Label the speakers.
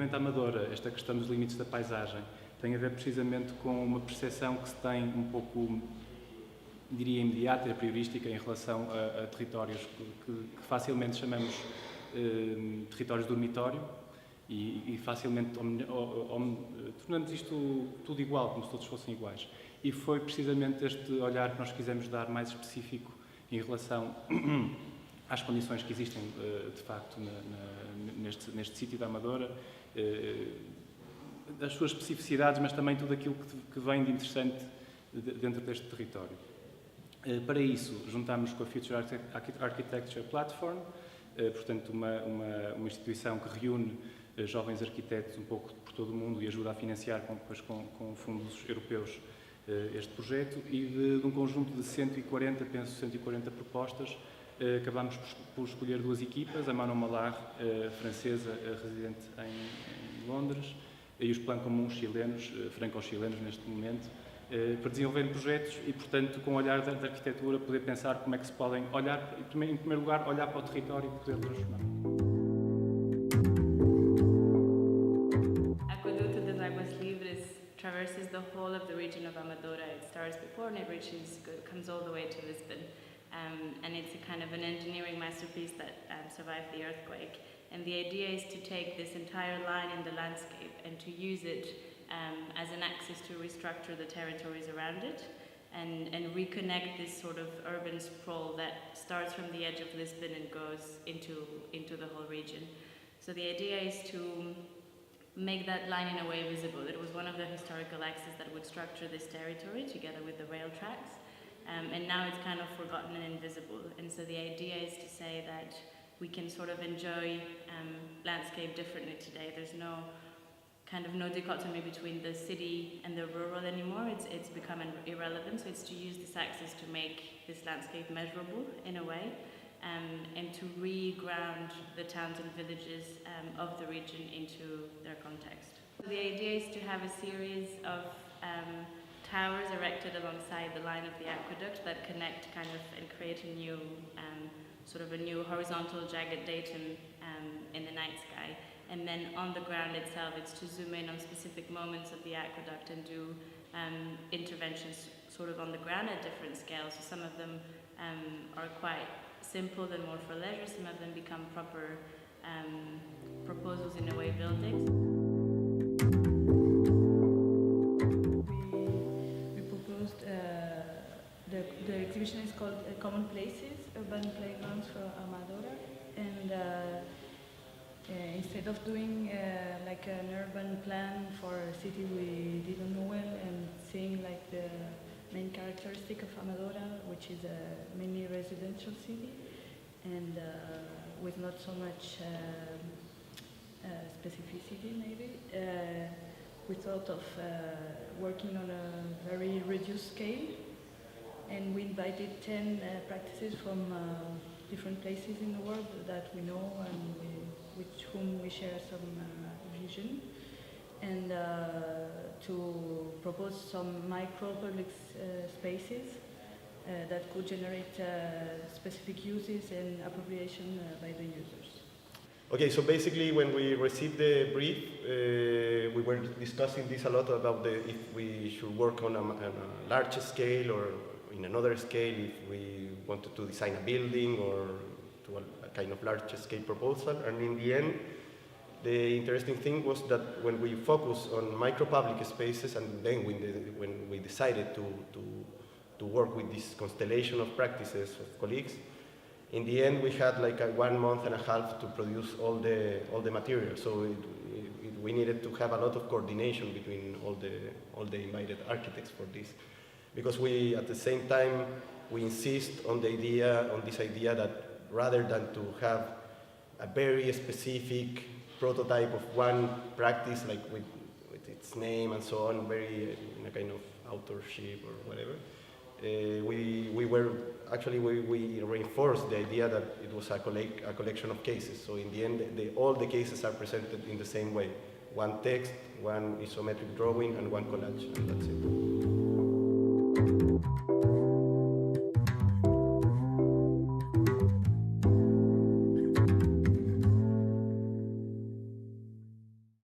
Speaker 1: relativamente à Amadora, esta questão dos limites da paisagem tem a ver precisamente com uma percepção que se tem um pouco, diria, imediata e priorística em relação a territórios que facilmente chamamos territórios de dormitório e facilmente tornamos isto tudo igual, como se todos fossem iguais. E foi precisamente este olhar que nós quisemos dar mais específico em relação às condições que existem, de facto, neste sítio da Amadora, das suas especificidades, mas também tudo aquilo que vem de interessante dentro deste território. Para isso, juntámos com a Future Architecture Platform, portanto, uma instituição que reúne jovens arquitetos um pouco por todo o mundo e ajuda a financiar com fundos europeus este projeto, e de um conjunto de 140 propostas, acabámos por escolher duas equipas, a Manon Mollard, francesa, residente em Londres, e os Plan Común chilenos, franco-chilenos neste momento, para desenvolver projetos e, portanto, com o olhar da arquitetura, poder pensar como é que se podem olhar, em primeiro lugar, olhar para o território e poder transformar.
Speaker 2: Aqueduto das Águas Livres traverses the whole of the region of Amadora. It starts before and it comes all the way to Lisbon. And it's a kind of an engineering masterpiece that survived the earthquake. And the idea is to take this entire line in the landscape and to use it as an axis to restructure the territories around it and reconnect this sort of urban sprawl that starts from the edge of Lisbon and goes into the whole region. So the idea is to make that line in a way visible. It was one of the historical axes that would structure this territory together with the rail tracks. And now it's kind of forgotten and invisible. And so the idea is to say that we can sort of enjoy landscape differently today. There's no dichotomy between the city and the rural anymore. It's become irrelevant. So it's to use this axis to make this landscape measurable in a way, and to re-ground the towns and villages of the region into their context. So the idea is to have a series of towers erected alongside the line of the aqueduct that connect and create a new sort of a new horizontal jagged datum in the night sky. And then on the ground itself, it's to zoom in on specific moments of the aqueduct and do interventions sort of on the ground at different scales. So some of them are quite simple and more for leisure. Some of them become proper proposals in a way buildings.
Speaker 3: The exhibition is called Common Places, Urban Playgrounds for Amadora, and instead of doing like an urban plan for a city we didn't know well and seeing like the main characteristic of Amadora, which is a mainly residential city and with not so much specificity maybe, we thought of working on a very reduced scale. And we invited 10 practices from different places in the world that we know and with whom we share some vision, and to propose some micro-public spaces that could generate specific uses and appropriation by the users.
Speaker 4: Okay, so basically when we received the brief, we were discussing this a lot about if we should work on a large scale or in another scale, if we wanted to design a building or to a kind of large scale proposal. And in the end, the interesting thing was that when we focused on micro public spaces and then when we decided to work with this constellation of practices of colleagues, in the end we had like 1.5 months to produce all the material. So we needed to have a lot of coordination between all the invited architects for this. Because we, at the same time, we insist on this idea that rather than to have a very specific prototype of one practice, like with its name and so on, very in a kind of authorship or whatever, we reinforced the idea that it was a collection of cases. So in the end, all the cases are presented in the same way: one text, one isometric drawing, and one collage, and that's it.